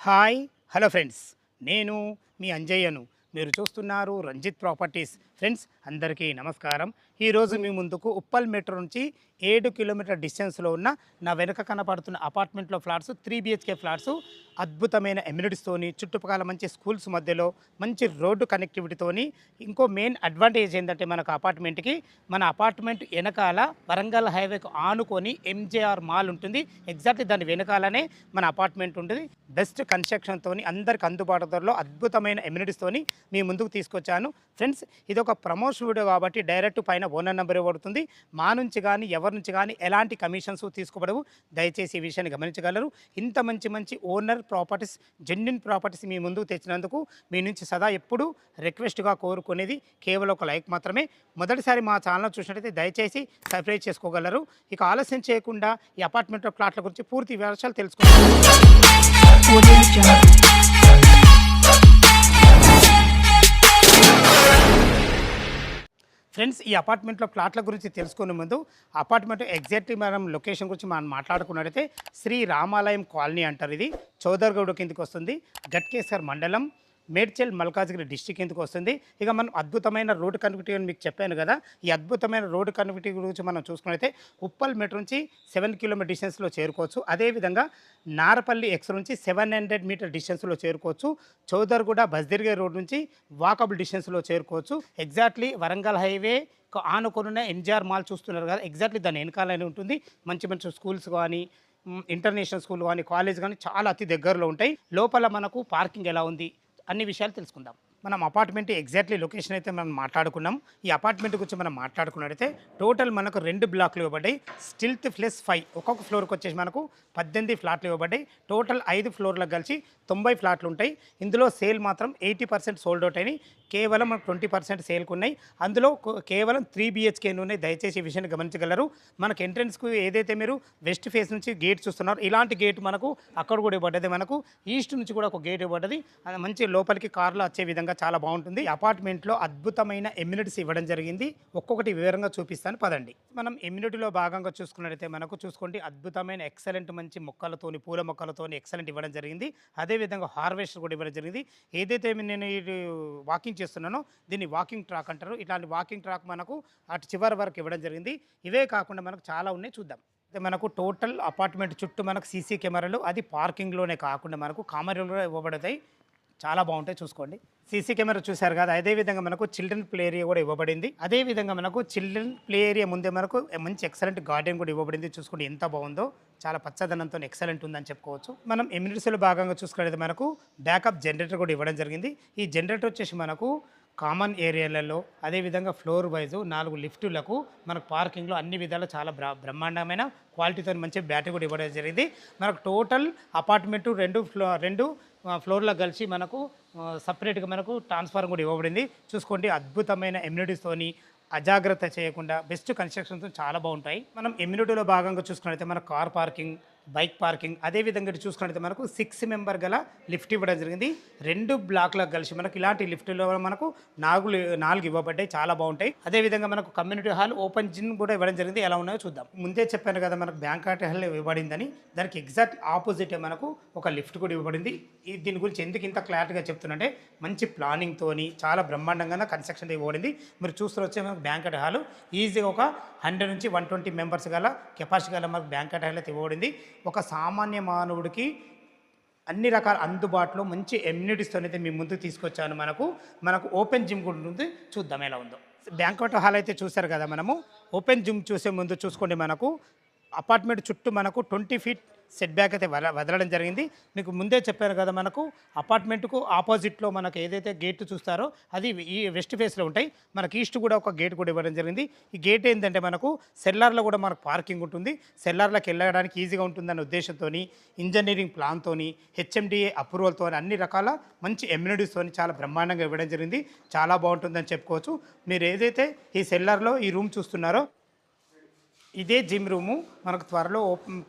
Hi hello friends, నేను మీ అంజయ్యను. మీరు చూస్తున్నారు రంజిత్ ప్రాపర్టీస్. ఫ్రెండ్స్ అందరికీ నమస్కారం. ఈరోజు మీ ముందుకు ఉప్పల్ మెట్రో నుంచి 7 కిలోమీటర్ డిస్టెన్స్లో ఉన్న నా వెనుక కనపడుతున్న అపార్ట్మెంట్లో ఫ్లాట్స్ 3 BHK ఫ్లాట్స్ అద్భుతమైన ఎమ్యూనిటీస్తోని, చుట్టుపక్కల మంచి స్కూల్స్ మధ్యలో మంచి రోడ్డు కనెక్టివిటీతోని. ఇంకో మెయిన్ అడ్వాంటేజ్ ఏంటంటే మనకు అపార్ట్మెంట్కి, మన అపార్ట్మెంట్ వెనకాల వరంగల్ హైవేకు ఆనుకొని ఎంజేఆర్ మాల్ ఉంటుంది. ఎగ్జాక్ట్లీ దాని వెనకాలనే మన అపార్ట్మెంట్ ఉంటుంది. బెస్ట్ కన్స్ట్రక్షన్తో అందరికి అందుబాటు ధరలో అద్భుతమైన ఎమ్యూనిటీస్తోని మీ ముందుకు తీసుకొచ్చాను. ఫ్రెండ్స్, ఇది ఒక ప్రమోషన్ వీడియో కాబట్టి డైరెక్ట్ పైన ఓనర్ నెంబర్ ఇవ్వబడుతుంది. మా నుంచి కానీ ఎవరి నుంచి కానీ ఎలాంటి కమిషన్స్ తీసుకోబడవు. దయచేసి ఈ విషయాన్ని గమనించగలరు. ఇంత మంచి మంచి ఓనర్ ప్రాపర్టీస్, జెన్యున్ ప్రాపర్టీస్ మీ ముందుకు తెచ్చినందుకు మీ నుంచి సదా ఎప్పుడు రిక్వెస్ట్గా కోరుకునేది కేవలం ఒక లైక్ మాత్రమే. మొదటిసారి మా ఛానల్ చూసినట్టయితే దయచేసి సబ్స్క్రైబ్ చేసుకోగలరు. ఇక ఆలస్యం చేయకుండా ఈ అపార్ట్మెంట్ ప్లాట్ల గురించి పూర్తి వివరాలు తెలుసుకుంటాం. ఫ్రెండ్స్, ఈ అపార్ట్మెంట్లో ప్లాట్ల గురించి తెలుసుకునే ముందు అపార్ట్మెంట్ ఎగ్జాక్ట్లీ మనం లొకేషన్ గురించి మనం మాట్లాడుకున్నట్టయితే శ్రీ రామాలయం కాలనీ అంటారు. ఇది చౌదర్గూడ కిందకి వస్తుంది. గట్కేసర్ మండలం, మేడ్చల్ మల్కాజ్గిరి డిస్టిక్ కిందకి వస్తుంది. ఇక మనం అద్భుతమైన రోడ్డు కనెక్టివిటీ అని మీకు చెప్పాను కదా. ఈ అద్భుతమైన రోడ్డు కనెక్టివిటీ గురించి మనం చూసుకున్నట్లయితే ఉప్పల్ మెట్రో నుంచి 7 కిలోమీటర్ డిస్టెన్స్లో చేరుకోవచ్చు. అదేవిధంగా నారపల్లి ఎక్స్ నుంచి 700 మీటర్ డిస్టెన్స్లో చేరుకోవచ్చు. చౌదర్గూడ బస్దిర్గే రోడ్ నుంచి వాకబుల్ డిస్టెన్స్లో చేరుకోవచ్చు. ఎగ్జాక్ట్లీ వరంగల్ హైవే ఆనుకున్న ఎన్జిఆర్ మాల్ చూస్తున్నారు కదా, ఎగ్జాక్ట్లీ దాని వెనకాలనే ఉంటుంది. మంచి మంచి స్కూల్స్ కానీ, ఇంటర్నేషనల్ స్కూల్ కానీ, కాలేజ్ కానీ చాలా అతి దగ్గరలో ఉంటాయి. లోపల మనకు పార్కింగ్ ఎలా ఉంది అన్ని విషయాలు తెలుసుకుందాం. మనం అపార్ట్మెంట్ ఎగ్జాక్ట్లీ లొకేషన్ అయితే మనం మాట్లాడుకున్నాం. ఈ అపార్ట్మెంట్ గురించి మనం మాట్లాడుకున్నట్టయితే టోటల్ మనకు 2 బ్లాక్లు ఇవ్వబడ్డాయి. స్టిల్త్ +5 ఒక్కొక్క ఫ్లోర్కి వచ్చేసి మనకు 18 ఫ్లాట్లు ఇవ్వబడ్డాయి. టోటల్ 5 ఫ్లోర్లకు కలిసి 90 ఫ్లాట్లు ఉంటాయి. ఇందులో సేల్ మాత్రం 80% సోల్డ్ అవుట్ అయినాయి. కేవలం మనకు 20% సేల్కు ఉన్నాయి. అందులో కేవలం 3 BHK ఉన్నాయి. దయచేసి ఈ విషయాన్ని గమనించగలరు. మనకు ఎంట్రన్స్కు ఏదైతే మీరు వెస్ట్ ఫేస్ నుంచి గేట్ చూస్తున్నారు, ఇలాంటి గేట్ మనకు అక్కడ కూడా ఇవ్వబడ్డది. మనకు ఈస్ట్ నుంచి కూడా ఒక గేట్ ఇవ్వబడ్డది. మంచి లోపలికి కార్లు వచ్చే విధంగా చాలా బాగుంటుంది. అపార్ట్మెంట్లో అద్భుతమైన ఎమ్యూనిటీస్ ఇవ్వడం జరిగింది. ఒక్కొక్కటి వివరంగా చూపిస్తాను, పదండి. మనం ఎమ్యూనిటీలో భాగంగా చూసుకున్నట్లయితే మనకు చూసుకోండి, అద్భుతమైన ఎక్సలెంట్ మంచి మొక్కలతోని, పూల మొక్కలతోని ఎక్సలెంట్ ఇవ్వడం జరిగింది. అదేవిధంగా హార్వెస్టర్ కూడా ఇవ్వడం జరిగింది. ఏదైతే నేను వాకింగ్ చేస్తున్నానో దీన్ని వాకింగ్ ట్రాక్ అంటారు. ఇట్లాంటి వాకింగ్ ట్రాక్ మనకు అటు చివరి వరకు ఇవ్వడం జరిగింది. ఇవే కాకుండా మనకు చాలా ఉన్నాయి, చూద్దాం. మనకు టోటల్ అపార్ట్మెంట్ చుట్టూ మనకు సీసీ కెమెరాలు, అది పార్కింగ్లోనే కాకుండా మనకు కామన్లో కూడా ఇవ్వబడతాయి. చాలా బాగుంటాయి, చూసుకోండి. సీసీ కెమెరా చూశారు కదా. అదేవిధంగా మనకు చిల్డ్రన్ ప్లే ఏరియా కూడా ఇవ్వబడింది. అదేవిధంగా మనకు చిల్డ్రన్ ప్లే ఏరియా ముందే మనకు మంచి ఎక్సలెంట్ గార్డెన్ కూడా ఇవ్వబడింది. చూసుకోండి ఎంత బాగుందో, చాలా పచ్చదనంతో ఎక్సలెంట్ ఉందని చెప్పుకోవచ్చు. మనం ఎమ్యూనిటీస్లో భాగంగా చూసుకునేది మనకు బ్యాకప్ జనరేటర్ కూడా ఇవ్వడం జరిగింది. ఈ జనరేటర్ వచ్చేసి మనకు కామన్ ఏరియాలలో, అదేవిధంగా ఫ్లోర్ వైజు 4 లిఫ్టులకు మనకు పార్కింగ్లో అన్ని విధాలు చాలా బ్రహ్మాండమైన క్వాలిటీతో మంచి బ్యాటరీ కూడా ఇవ్వడం జరిగింది. మనకు టోటల్ అపార్ట్మెంటు 2 ఫ్లోర్లకు కలిసి మనకు సపరేట్గా మనకు ట్రాన్స్ఫార్మర్ కూడా ఇవ్వబడింది. చూసుకోండి, అద్భుతమైన ఎమ్యూనిటీస్తోని, అజాగ్రత్త చేయకుండా బెస్ట్ కన్స్ట్రక్షన్తో చాలా బాగుంటాయి. మనం ఎమ్యూనిటీలో భాగంగా చూసుకున్నట్లయితే మనకు కార్ పార్కింగ్, బైక్ పార్కింగ్, అదేవిధంగా ఇటు చూసుకున్నట్లయితే మనకు 6 మెంబర్ గల లిఫ్ట్ ఇవ్వడం జరిగింది. 2 బ్లాక్లకు కలిసి మనకు ఇలాంటి లిఫ్ట్లో మనకు 4 ఇవ్వబడ్డాయి, చాలా బాగుంటాయి. అదేవిధంగా మనకు కమ్యూనిటీ హాల్, ఓపెన్ జిమ్ కూడా ఇవ్వడం జరిగింది. ఎలా ఉన్నాయో చూద్దాం. ముందే చెప్పాను కదా మనకు బ్యాంక్వెట్ హాల్ ఇవ్వబడిందని. దానికి ఎగ్జాక్ట్ ఆపోజిట్ మనకు ఒక లిఫ్ట్ కూడా ఇవ్వబడింది. దీని గురించి ఎందుకు ఇంత క్లారిటీగా చెప్తున్నంటే మంచి ప్లానింగ్తోని చాలా బ్రహ్మాండంగా కన్స్ట్రక్షన్ ఇవ్వబడింది. మీరు చూస్తూ వచ్చే మనకు బ్యాంక్వెట్ హాల్ ఈజీగా ఒక 100 నుంచి 120 మెంబర్స్ గల కెపాసిటీ గల మనకు బ్యాంక్వెట్ హాల్ అయితే ఇవ్వబడింది. ఒక సామాన్య మానవుడికి అన్ని రకాల అందుబాటులో మంచి ఎమ్యూనిటీస్తో అయితే మీ ముందుకు తీసుకొచ్చాను. మనకు ఓపెన్ జిమ్ కూడా ఉంటుంది, చూద్దాం ఎలా ఉందో. బ్యాంక్వెట్ హాల్ అయితే చూశారు కదా. మనము ఓపెన్ జిమ్ చూసే ముందు చూసుకోండి, మనకు అపార్ట్మెంట్ చుట్టూ మనకు 20 ఫీట్ సెట్ బ్యాక్ అయితే వదలడం జరిగింది. మీకు ముందే చెప్పాను కదా, మనకు అపార్ట్మెంట్కు ఆపోజిట్లో మనకు ఏదైతే గేట్ చూస్తారో అది ఈ వెస్ట్ ఫేస్లో ఉంటాయి. మనకి ఈస్ట్ కూడా ఒక గేట్ కూడా ఇవ్వడం జరిగింది. ఈ గేట్ ఏంటంటే మనకు సెల్లార్లో కూడా మనకు పార్కింగ్ ఉంటుంది. సెల్లార్లోకి వెళ్ళడానికి ఈజీగా ఉంటుందనే ఉద్దేశంతో, ఇంజనీరింగ్ ప్లాన్తో, HMDA అప్రూవల్తో, అన్ని రకాల మంచి ఎమ్యూనిటీస్తో చాలా బ్రహ్మాండంగా ఇవ్వడం జరిగింది. చాలా బాగుంటుందని చెప్పుకోవచ్చు. మీరు ఏదైతే ఈ సెల్లార్లో ఈ రూమ్ చూస్తున్నారో ఇదే జిమ్ రూము మనకు త్వరలో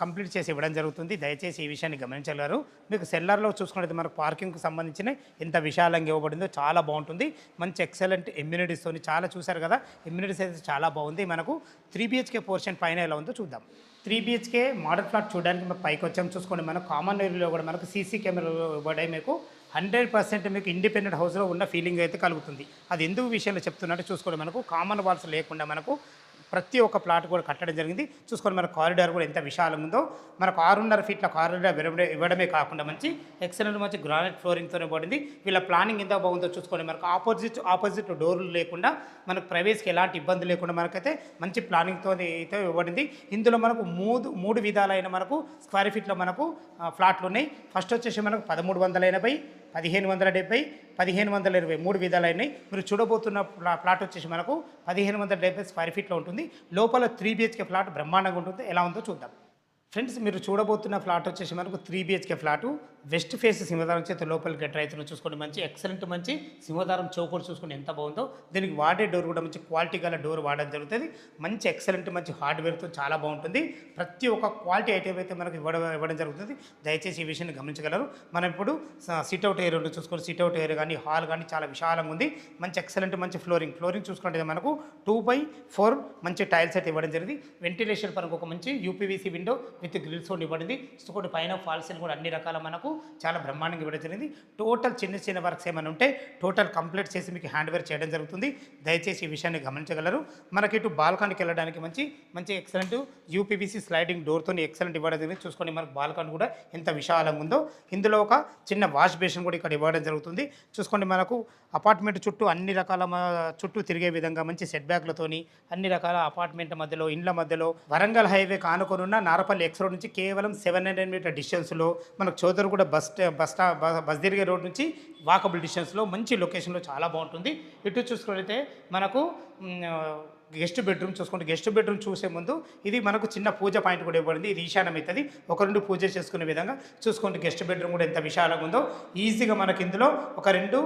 కంప్లీట్ చేసి ఇవ్వడం జరుగుతుంది. దయచేసి ఈ విషయాన్ని గమనించగలరు. మీకు సెల్లార్‌లో చూసుకున్నట్లయితే మనకు పార్కింగ్‌కి సంబంధించిన ఎంత విశాలంగా ఇవ్వబడిందో చాలా బాగుంటుంది. మంచి ఎక్సలెంట్ ఎమ్యూనిటీస్‌తోని చాలా చూసారు కదా! ఎమ్యూనిటీస్ అయితే చాలా బాగుంది. మనకు 3 బీహెచ్‌కే పోర్షన్ పైన ఎలా ఉందో చూద్దాం. 3 బీహెచ్‌కే మోడల్ ఫ్లాట్ చూడడానికి మేము పైకొచ్చాము. చూసుకోండి మనకు కామన్ ఏరియాలో కూడా మనకు సీసీ కెమెరాలు ఇవ్వబడ్డాయి. మీకు 100% మీకు ఇండిపెండెంట్ హౌస్‌లో ఉన్న ఫీలింగ్ అయితే కలుగుతుంది. అది ఎందుకు విషయంలో చెప్తున్నట్టు చూసుకోండి మనకు కామన్ వాల్స్ లేకుండా మనకు ప్రతి ఒక్క ప్లాట్ కూడా కట్టడం జరిగింది. చూసుకొని మన కారిడార్ కూడా ఎంత విశాలంగా ఉందో మనకు 6.5 ఫీట్ల కారిడార్ ఇవ్వడమే కాకుండా మంచి ఎక్సలెంట్ మంచి గ్రానైట్ ఫ్లోరింగ్తోనే పడింది. వీళ్ళ ప్లానింగ్ ఎంత బాగుందో చూసుకోండి. మనకు ఆపోజిట్ డోర్లు లేకుండా మనకు ప్రైవేస్కి ఎలాంటి ఇబ్బంది లేకుండా మనకైతే మంచి ప్లానింగ్తో అయితే ఇవ్వబడింది. ఇందులో మనకు మూడు విధాలైన మనకు స్క్వేర్ ఫీట్లో మనకు ఫ్లాట్లు ఉన్నాయి. ఫస్ట్ వచ్చేసి మనకు 1380, 1570, 1520 3 విధాలైనవి. మీరు చూడబోతున్న ప్లాట్ వచ్చేసి మనకు 1570 స్క్వేర్ ఫీట్లో ఉంటుంది. లోపల 3 బీహెచ్కే ఫ్లాట్ బ్రహ్మాండంగా ఉంటుంది. ఎలా ఉందో చూద్దాం. ఫ్రెండ్స్ మీరు చూడబోతున్న ఫ్లాట్ వచ్చేసి మనకు 3 బీహెచ్కే ఫ్లాటు వెస్ట్ ఫేస్ సింహదారం చేత లోపలికి ఎంటర్ అవుతున్న చూసుకోండి. మంచి ఎక్సలెంట్ మంచి సింహదారం చౌకోడు చూసుకుని ఎంత బాగుందో. దీనికి వాడే డోర్ కూడా మంచి క్వాలిటీ గల డోర్ వాడడం జరుగుతుంది. మంచి ఎక్సలెంట్ మంచి హార్డ్వేర్తో చాలా బాగుంటుంది. ప్రతి ఒక్క క్వాలిటీ ఐటమ్ అయితే మనకు ఇవ్వడం జరుగుతుంది. దయచేసి ఈ విషయాన్ని గమనించగలరు. మనం ఇప్పుడు సిట్అవుట్ ఏరియా చూసుకొని సిట్అవుట్ ఏరియా కానీ హాల్ కానీ చాలా విశాలంగా ఉంది. మంచి ఎక్సలెంట్ మంచి ఫ్లోరింగ్ చూసుకుంటే మనకు 2/4 మంచి టైల్స్ అయితే ఇవ్వడం జరిగింది. వెంటిలేషన్ పరంగా ఒక మంచి యూపీవీసీ విండో విత్ గ్రిల్స్ ఇవ్వబడింది. చూసుకోండి పైన ఫాల్స్ కూడా అన్ని రకాల మనకు చాలా బ్రహ్మాండంగా ఇవ్వడం జరిగింది. టోటల్ చిన్న వర్క్స్ ఏమైనా ఉంటే టోటల్ కంప్లీట్ చేసి మీకు హ్యాండ్వేర్ చేయడం జరుగుతుంది. దయచేసి ఈ విషయాన్ని గమనించగలరు. మనకి ఇటు బాల్కనీకి వెళ్ళడానికి మంచి ఎక్సలెంట్ యూపీవీసీ స్లైడింగ్ డోర్తో ఎక్సలెంట్ ఇవ్వడం జరిగింది. చూసుకోండి మనకు బాల్కనీ కూడా ఎంత విశాలంగా ఉందో. ఇందులో ఒక చిన్న వాష్ బేసిన్ కూడా ఇక్కడ ఇవ్వడం జరుగుతుంది. చూసుకోండి మనకు అపార్ట్మెంట్ చుట్టూ అన్ని రకాల చుట్టూ తిరిగే విధంగా మంచి సెట్ బ్యాక్లతోని అన్ని రకాల అపార్ట్మెంట్ మధ్యలో ఇండ్ల మధ్యలో వరంగల్ హైవే కానుకొని ఉన్న నారపల్లి ఎక్స్ రోడ్ నుంచి కేవలం 700 మీటర్ డిస్టెన్స్లో మనకు చౌదరిగూడ బస్ తిరిగే రోడ్ నుంచి వాకబుల్ డిస్టెన్స్లో మంచి లొకేషన్లో చాలా బాగుంటుంది. ఇటు చూసుకుంటే మనకు గెస్ట్ బెడ్రూమ్ చూసుకోండి. గెస్ట్ బెడ్రూమ్ చూసే ముందు ఇది మనకు చిన్న పూజ పాయింట్ కూడా ఇవ్వబడింది. ఇది ఈశాన్యం అవుతుంది. ఒక 2 పూజ చేసుకునే విధంగా చూసుకోండి. గెస్ట్ బెడ్రూమ్ కూడా ఎంత విశాలంగా ఉందో. ఈజీగా మనకి ఇందులో ఒక 2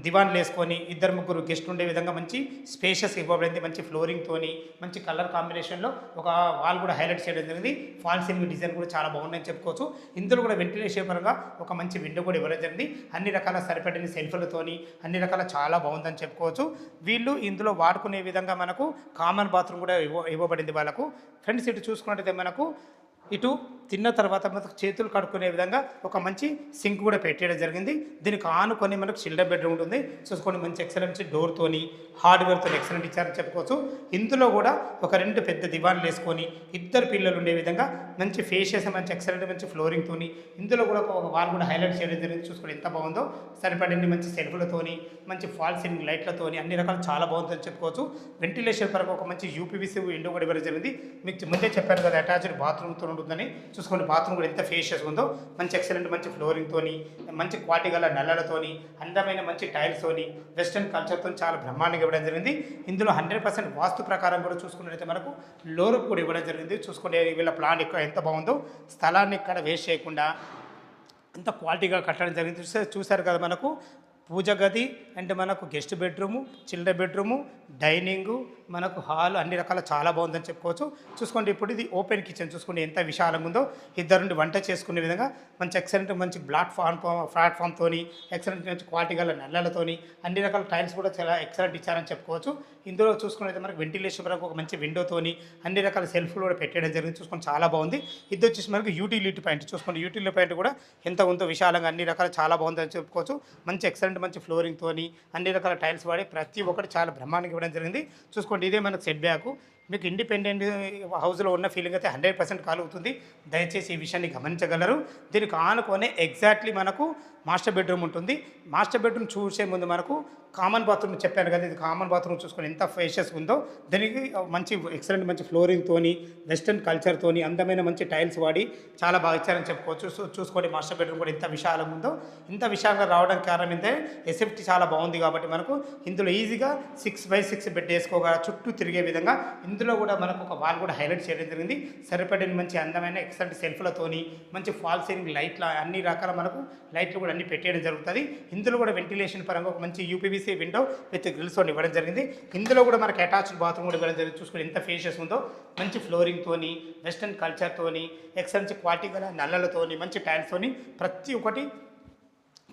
దివాన్లు వేసుకొని 2-3 గెస్ట్ ఉండే విధంగా మంచి స్పేషియస్ ఇవ్వబడింది. మంచి ఫ్లోరింగ్తోని మంచి కలర్ కాంబినేషన్లో ఒక వాల్ కూడా హైలైట్ చేయడం జరిగింది. ఫాల్ సీలింగ్ డిజైన్ కూడా చాలా బాగుందని చెప్పుకోవచ్చు. ఇందులో కూడా వెంటిలేషన్ పరంగా ఒక మంచి విండో కూడా ఇవ్వడం జరిగింది. అన్ని రకాల సరిపడిన సెల్ఫ్లతోని అన్ని రకాల చాలా బాగుందని చెప్పుకోవచ్చు. వీళ్ళు ఇందులో వాడుకునే విధంగా మనకు కామన్ బాత్రూమ్ కూడా ఇవ్వబడింది వాళ్ళకు. ఫ్రెండ్స్ ఇటు చూసుకున్నట్టయితే మనకు ఇటు తిన్న తర్వాత మనకు చేతులు కడుక్కునే విధంగా ఒక మంచి సింక్ కూడా పెట్టేయడం జరిగింది. దీనికి ఆనుకొని మనకు చిల్డ్రన్ బెడ్రూమ్ ఉంటుంది. చూసుకోండి మంచి ఎక్సలెంట్ డోర్తోని హార్డ్వేర్తో ఎక్సలెంట్ ఇచ్చారని చెప్పుకోవచ్చు. ఇందులో కూడా ఒక 2 పెద్ద దివాన్లు వేసుకొని 2 పిల్లలు ఉండే విధంగా మంచి ఫేషియస్ మంచి ఎక్సలెంట్ మంచి ఫ్లోరింగ్తోని ఇందులో కూడా ఒక వాల్ కూడా హైలైట్ చేయడం జరిగింది. చూసుకోండి ఎంత బాగుందో. సరిపడండి మంచి సెల్ఫ్లతోని మంచి ఫాల్ సీలింగ్ లైట్లతోని అన్ని రకాలు చాలా బాగుందని చెప్పుకోవచ్చు. వెంటిలేషన్ పరంగా ఒక మంచి యూపీవీసీ విండో కూడా ఇవ్వడం జరిగింది. మీకు ముందే చెప్పాను కదా అటాచ్డ్ బాత్రూమ్తో ఉంటుందని. చూసుకోండి బాత్రూమ్ కూడా ఎంత ఫేషియస్ ఉందో. మంచి ఎక్సలెంట్ మంచి ఫ్లోరింగ్తోని మంచి క్వాలిటీ గల నల్లలతోని అందమైన మంచి టైల్స్తోని వెస్టర్న్ కల్చర్తో చాలా బ్రహ్మాండంగా ఇవ్వడం జరిగింది. ఇందులో 100% వాస్తు ప్రకారం కూడా చూసుకున్నట్లయితే మనకు లోరుకు కూడా ఇవ్వడం జరిగింది. చూసుకోండి వీళ్ళ ప్లాన్ ఇక్కడ ఎంత బాగుందో. స్థలాన్ని ఇక్కడ వేస్ట్ చేయకుండా ఎంత క్వాలిటీగా కట్టడం జరిగింది. చూసారు కదా మనకు పూజ గది అండ్ మనకు guest bedroom children bedroom dining మనకు హాల్ అన్ని రకాల చాలా బాగుందని చెప్పుకోవచ్చు. చూసుకోండి ఇప్పుడు ఇది ఓపెన్ కిచెన్ చూసుకోండి ఎంత విశాలంగా ఉందో. 2 నుండి వంట చేసుకునే విధంగా మంచి ఎక్సలెంట్ మంచి ప్లాట్ఫామ్తోని ఎక్సలెంట్ మంచి క్వాలిటీ గల నల్లలతోని అన్ని రకాల టైల్స్ కూడా చాలా ఎక్సలెంట్ ఇచ్చారని చెప్పుకోవచ్చు. ఇందులో చూసుకున్నట్లయితే మనకు వెంటిలేషన్ వరకు ఒక మంచి విండోతోని అన్ని రకాల సెల్ఫ్లు కూడా పెట్టడం జరిగింది. చూసుకొని చాలా బాగుంది. ఇది వచ్చేసి మనకు యూటిలిటీ పాయింట్ చూసుకోండి. యూటిలిటీ పాయింట్ కూడా ఎంత ఉందో విశాలంగా అన్ని రకాల చాలా బాగుందని చెప్పుకోవచ్చు. మంచి ఎక్సలెంట్ మంచి ఫ్లోరింగ్తోని అన్ని రకాల టైల్స్ వాడి ప్రతి ఒక్కటి చాలా బ్రహ్మాండంగా ఇవ్వడం జరిగింది. చూసుకోండి ఇదే మనకు సెట్ బ్యాక్. మీకు ఇండిపెండెంట్ హౌస్లో ఉన్న ఫీలింగ్ అయితే 100% కలుగుతుంది. దయచేసి ఈ విషయాన్ని గమనించగలరు. దీనికి ఆనుకొనే ఎగ్జాక్ట్లీ మనకు మాస్టర్ బెడ్రూమ్ ఉంటుంది. మాస్టర్ బెడ్రూమ్ చూసే ముందు మనకు కామన్ బాత్రూమ్ చెప్పాను కదా. ఇది కామన్ బాత్రూమ్ చూసుకొని ఎంత ఫేషియస్ ఉందో. దీనికి మంచి ఎక్సలెంట్ మంచి ఫ్లోరింగ్తోని వెస్టర్న్ కల్చర్తోని అందమైన మంచి టైల్స్ వాడి చాలా బాగా ఇచ్చారని చెప్పుకోవచ్చు. చూసుకోండి మాస్టర్ బెడ్రూమ్ కూడా ఎంత విశాలంగా ఉందో. ఇంత విశాలంగా రావడానికి కారణం ఏంటంటే ఎసెప్టీ చాలా బాగుంది కాబట్టి మనకు ఇందులో ఈజీగా 6x6 బెడ్ వేసుకోగా చుట్టూ తిరిగే విధంగా ఇందులో కూడా మనకు ఒక వాల్ కూడా హైలైట్ చేయడం జరిగింది. సరిపడిన మంచి అందమైన ఎక్సలెంట్ సెల్ఫ్లతోని మంచి ఫాల్ సీలింగ్ లైట్ల అన్ని రకాల మనకు లైట్లు కూడా అన్ని పెట్టేయడం జరుగుతుంది. ఇందులో కూడా వెంటిలేషన్ పరంగా ఒక మంచి యూపీవీసీ విండో విత్ గ్రిల్స్ ఇవ్వడం జరిగింది. ఇందులో కూడా మనకి అటాచ్డ్ బాత్రూమ్ కూడా ఇవ్వడం జరిగింది. చూసుకుని ఎంత ఫేషియస్ ఉందో, మంచి ఫ్లోరింగ్తోని, వెస్టర్న్ కల్చర్తోని, ఎక్సలెంట్ క్వాలిటీ గల నల్లలతోని, మంచి టైల్స్తోని ప్రతి ఒక్కటి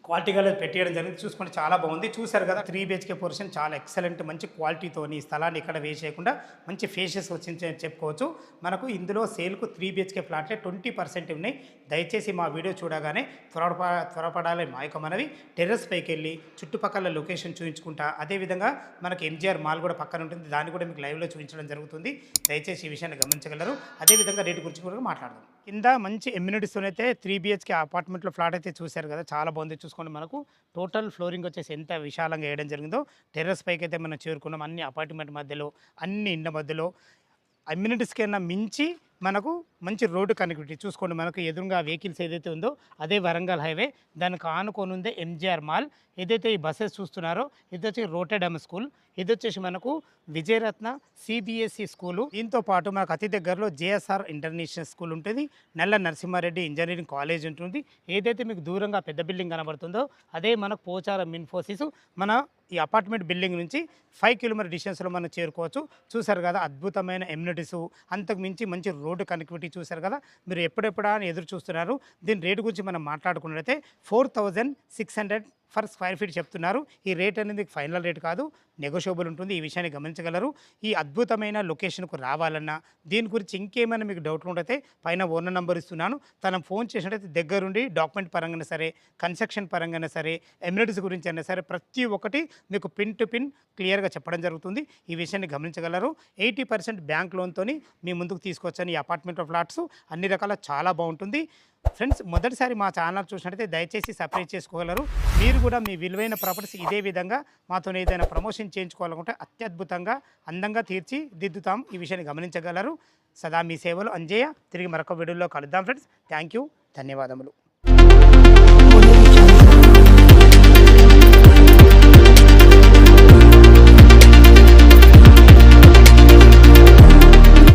క్వాలిటీగా పెట్టేయడం జరిగింది. చూసుకుంటే చాలా బాగుంది. చూసారు కదా 3 BHK పోర్షన్ చాలా ఎక్సలెంట్ మంచి క్వాలిటీతోని స్థలాన్ని ఇక్కడ వేసేయకుండా మంచి ఫేషియస్ వచ్చింది చెప్పుకోవచ్చు. మనకు ఇందులో సేల్కు 3 BHK ఫ్లాట్లే 20% ఉన్నాయి. దయచేసి మా వీడియో చూడగానే త్వరపడాలి మా యొక్క మనవి. టెర్రస్ పైకి వెళ్ళి చుట్టుపక్కల లొకేషన్ చూపించుకుంటా, అదేవిధంగా మనకి ఎంజీఆర్ మాల్ కూడా పక్కన ఉంటుంది, దాన్ని కూడా మీకు లైవ్లో చూపించడం జరుగుతుంది. దయచేసి ఈ విషయాన్ని గమనించగలరు. అదేవిధంగా రేటు గురించి కూడా మాట్లాడదాం. కింద మంచి ఎమ్యూనిటీస్తో అయితే 3 BHK అపార్ట్మెంట్లో ఫ్లాట్ అయితే చూశారు కదా, చాలా బాగుంది. చూసుకోండి, మనకు టోటల్ ఫ్లోరింగ్ వచ్చేసి ఎంత విశాలంగా వేయడం జరిగిందో. టెర్రస్ పైకి అయితే మనం చేరుకున్నాం. అన్ని అపార్ట్మెంట్ మధ్యలో, అన్ని ఇండ్ల మధ్యలో అమ్యూనిటీస్ కన్నా మించి మనకు మంచి రోడ్డు కనెక్టివిటీ. చూసుకోండి, మనకు ఎదురుగా వెహికల్స్ ఏదైతే ఉందో అదే వరంగల్ హైవే, దానికి ఆనుకొని ఉందే ఎంజీఆర్ మాల్. ఏదైతే ఈ బస్సెస్ చూస్తున్నారో ఇది వచ్చి రోటెడమ్ స్కూల్, ఇది వచ్చేసి మనకు విజయరత్న CBSE స్కూలు. దీంతో పాటు మనకు అతి దగ్గరలో JSR ఇంటర్నేషనల్ స్కూల్ ఉంటుంది, నల్ల నరసింహారెడ్డి ఇంజనీరింగ్ కాలేజ్ ఉంటుంది. ఏదైతే మీకు దూరంగా పెద్ద బిల్డింగ్ కనబడుతుందో అదే మనకు పోచారం ఇన్ఫోసిస్. మన ఈ అపార్ట్మెంట్ బిల్డింగ్ నుంచి 5 కిలోమీటర్ డిస్టెన్స్లో మనం చేరుకోవచ్చు. చూసారు కదా అద్భుతమైన ఎమ్యూనిటీస్, అంతకు మించి మంచి రోడ్డు కనెక్టివిటీ. చూసారు కదా, మీరు ఎప్పుడెప్పుడా అని ఎదురు చూస్తున్నారు. దీని రేటు గురించి మనం మాట్లాడుకున్నట్లయితే 4600 ఫర్ స్క్వేర్ ఫీట్ చెప్తున్నారు. ఈ రేట్ అనేది ఫైనల్ రేట్ కాదు, నెగోషియబుల్ ఉంటుంది. ఈ విషయాన్ని గమనించగలరు. ఈ అద్భుతమైన లొకేషన్కు రావాలన్నా, దీని గురించి ఇంకేమైనా మీకు డౌట్లు ఉంటే పైన ఓనర్ నెంబర్ ఇస్తున్నాను, తను ఫోన్ చేసినట్టయితే దగ్గరుండి డాక్యుమెంట్ పరంగానే సరే, కన్స్ట్రక్షన్ పరంగానే సరే, ఎమ్యూనిటీస్ గురించి అయినా సరే ప్రతి ఒక్కటి మీకు పిన్ టు పిన్ క్లియర్గా చెప్పడం జరుగుతుంది. ఈ విషయాన్ని గమనించగలరు. 80% బ్యాంక్ లోన్తో మీ ముందుకు తీసుకొచ్చాను. ఈ అపార్ట్మెంట్ ఫ్లాట్స్ అన్ని రకాల చాలా బాగుంటుంది. ఫ్రెండ్స్, మొదటిసారి మా ఛానల్ చూసినట్టయితే దయచేసి సబ్స్క్రైబ్ చేసుకోగలరు. మీరు కూడా మీ విలువైన ప్రాపర్టీస్ ఇదే విధంగా మాతో ఏదైనా ప్రమోషన్ చేయించుకోవాలనుకుంటే అత్యద్భుతంగా అందంగా తీర్చిదిద్దుతాం. ఈ విషయాన్ని గమనించగలరు. సదా మీ సేవలు అంజయ్య. తిరిగి మరొక వీడియోలో కలుద్దాం ఫ్రెండ్స్. థ్యాంక్ యూ, ధన్యవాదములు.